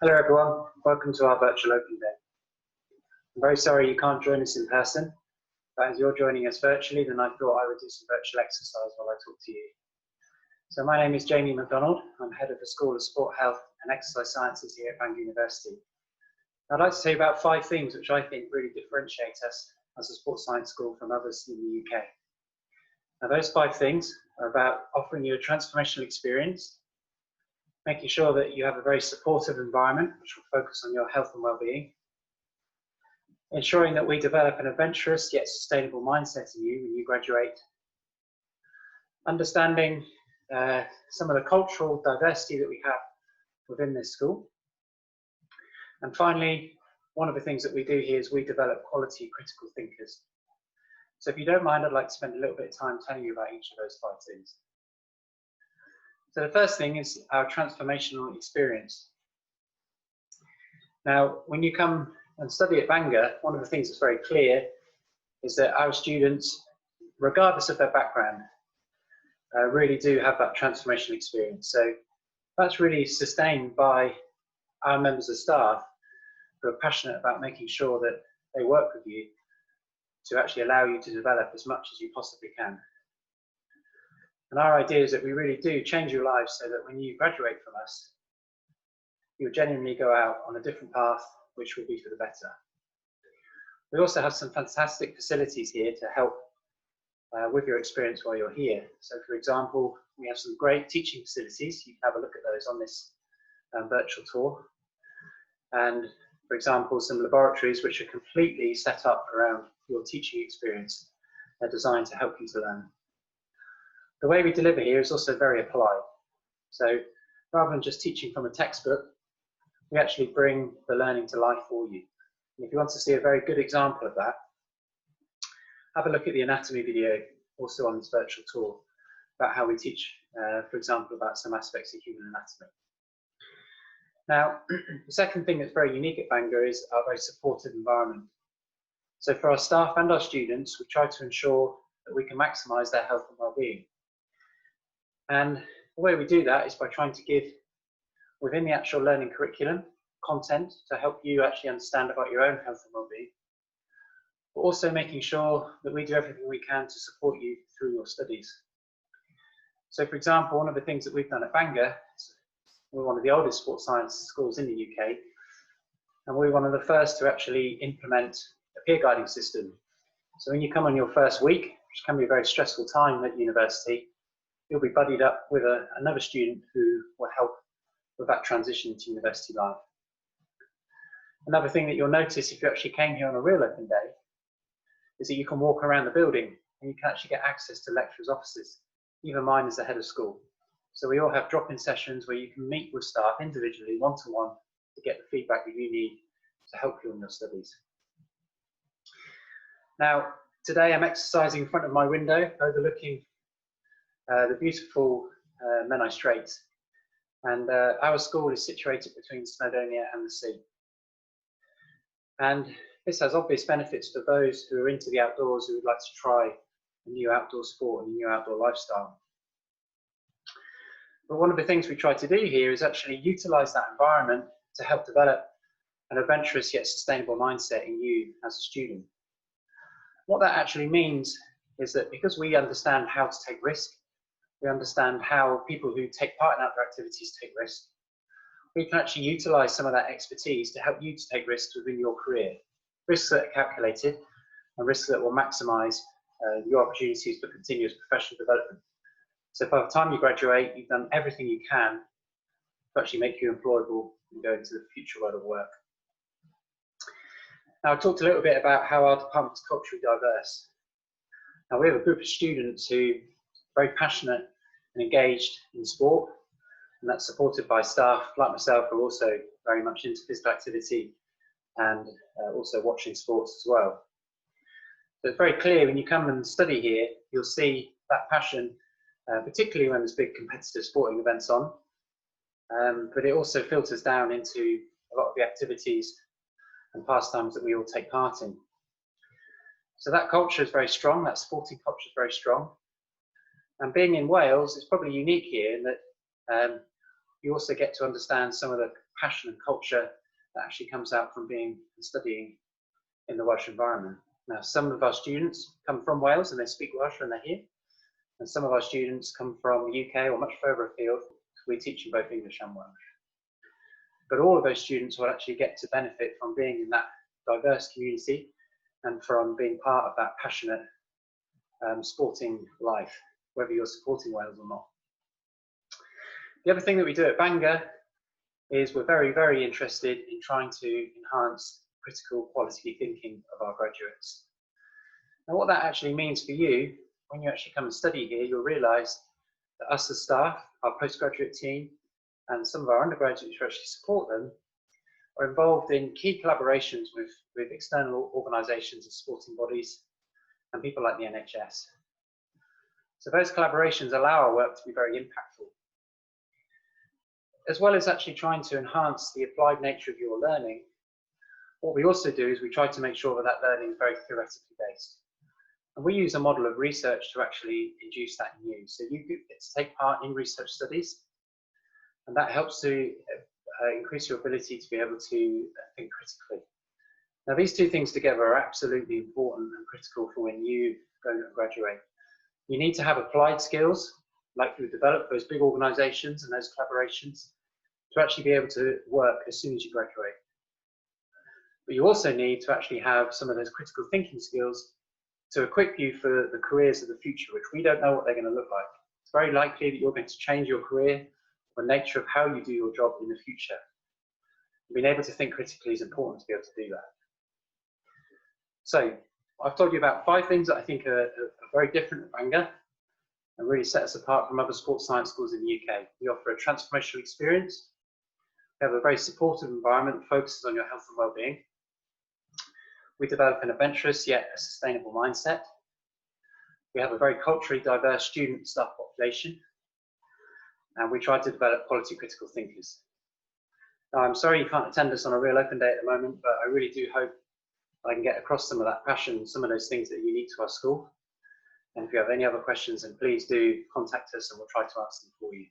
Hello everyone, welcome to our virtual open day. I'm very sorry you can't join us in person, but as you're joining us virtually, then I thought I would do some virtual exercise while I talk to you. So my name is Jamie Macdonald. I'm head of the School of Sport, Health and Exercise Sciences here at Bangor University. I'd like to tell you about 5 things which I think really differentiate us as a sports science school from others in the UK. Now those 5 things are about offering you a transformational experience, making sure that you have a very supportive environment which will focus on your health and well-being, ensuring that we develop an adventurous yet sustainable mindset in you when you graduate, understanding some of the cultural diversity that we have within this school, and finally, one of the things that we do here is we develop quality critical thinkers. So if you don't mind, I'd like to spend a little bit of time telling you about each of those 5 things. So the first thing is our transformational experience. Now, when you come and study at Bangor, one of the things that's very clear is that our students, regardless of their background, really do have that transformational experience. So that's really sustained by our members of staff who are passionate about making sure that they work with you to actually allow you to develop as much as you possibly can. And our idea is that we really do change your lives so that when you graduate from us, you'll genuinely go out on a different path, which will be for the better. We also have some fantastic facilities here to help with your experience while you're here. So for example, we have some great teaching facilities. You can have a look at those on this virtual tour. And for example, some laboratories which are completely set up around your teaching experience. They're designed to help you to learn. The way we deliver here is also very applied. So rather than just teaching from a textbook, we actually bring the learning to life for you. And if you want to see a very good example of that, have a look at the anatomy video also on this virtual tour about how we teach, for example, about some aspects of human anatomy. Now, the second thing that's very unique at Bangor is our very supportive environment. So for our staff and our students, we try to ensure that we can maximise their health and well-being. And the way we do that is by trying to give, within the actual learning curriculum, content to help you actually understand about your own health and well-being, but also making sure that we do everything we can to support you through your studies. So for example, one of the things that we've done at Bangor, we're one of the oldest sports science schools in the UK, and we're one of the first to actually implement a peer guiding system. So when you come on your first week, which can be a very stressful time at university, you'll be buddied up with another student who will help with that transition to university life. Another thing that you'll notice if you actually came here on a real open day is that you can walk around the building and you can actually get access to lecturers' offices, even mine as the head of school. So we all have drop-in sessions where you can meet with staff individually, one-to-one, to get the feedback that you need to help you in your studies. Now, today I'm exercising in front of my window, overlooking the beautiful Menai Straits. And our school is situated between Snowdonia and the sea. And this has obvious benefits for those who are into the outdoors, who would like to try a new outdoor sport and a new outdoor lifestyle. But one of the things we try to do here is actually utilise that environment to help develop an adventurous yet sustainable mindset in you as a student. What that actually means is that because we understand how to take risk, we understand how people who take part in outdoor activities take risk, we can actually utilise some of that expertise to help you to take risks within your career. Risks that are calculated and risks that will maximise your opportunities for continuous professional development. So by the time you graduate, you've done everything you can to actually make you employable and go into the future world of work. Now, I talked a little bit about how our department is culturally diverse. Now, we have a group of students who are very passionate and engaged in sport, and that's supported by staff like myself who are also very much into physical activity and also watching sports as well. So it's very clear when you come and study here, you'll see that passion, particularly when there's big competitive sporting events on, but it also filters down into a lot of the activities and pastimes that we all take part in. So that culture is very strong, that sporting culture is very strong. And being in Wales is probably unique here in that you also get to understand some of the passion and culture that actually comes out from being and studying in the Welsh environment. Now, some of our students come from Wales and they speak Welsh when they're here, and some of our students come from the UK or much further afield. We teach in both English and Welsh. But all of those students will actually get to benefit from being in that diverse community and from being part of that passionate sporting life, whether you're supporting Wales or not. The other thing that we do at Bangor is we're very, very interested in trying to enhance critical quality thinking of our graduates. Now, what that actually means for you, when you actually come and study here, you'll realise that us as staff, our postgraduate team, and some of our undergraduates who actually support them are involved in key collaborations with external organisations and sporting bodies and people like the NHS. So those collaborations allow our work to be very impactful. As well as actually trying to enhance the applied nature of your learning, what we also do is we try to make sure that that learning is very theoretically based. And we use a model of research to actually induce that in you. So you get to take part in research studies, and that helps to increase your ability to be able to think critically. Now, these two things together are absolutely important and critical for when you go and graduate. You need to have applied skills, like you develop those big organisations and those collaborations, to actually be able to work as soon as you graduate. But you also need to actually have some of those critical thinking skills to equip you for the careers of the future, which we don't know what they're going to look like. It's very likely that you're going to change your career, the nature of how you do your job in the future. Being able to think critically is important to be able to do that. So I've told you about 5 things that I think are very different at Bangor and really set us apart from other sports science schools in the UK. We offer a transformational experience. We have a very supportive environment that focuses on your health and well-being. We develop an adventurous yet a sustainable mindset. We have a very culturally diverse student and staff population. And we try to develop quality critical thinkers. Now, I'm sorry you can't attend us on a real open day at the moment, but I really do hope I can get across some of that passion, some of those things that are unique to our school. And if you have any other questions, then please do contact us and we'll try to answer them for you.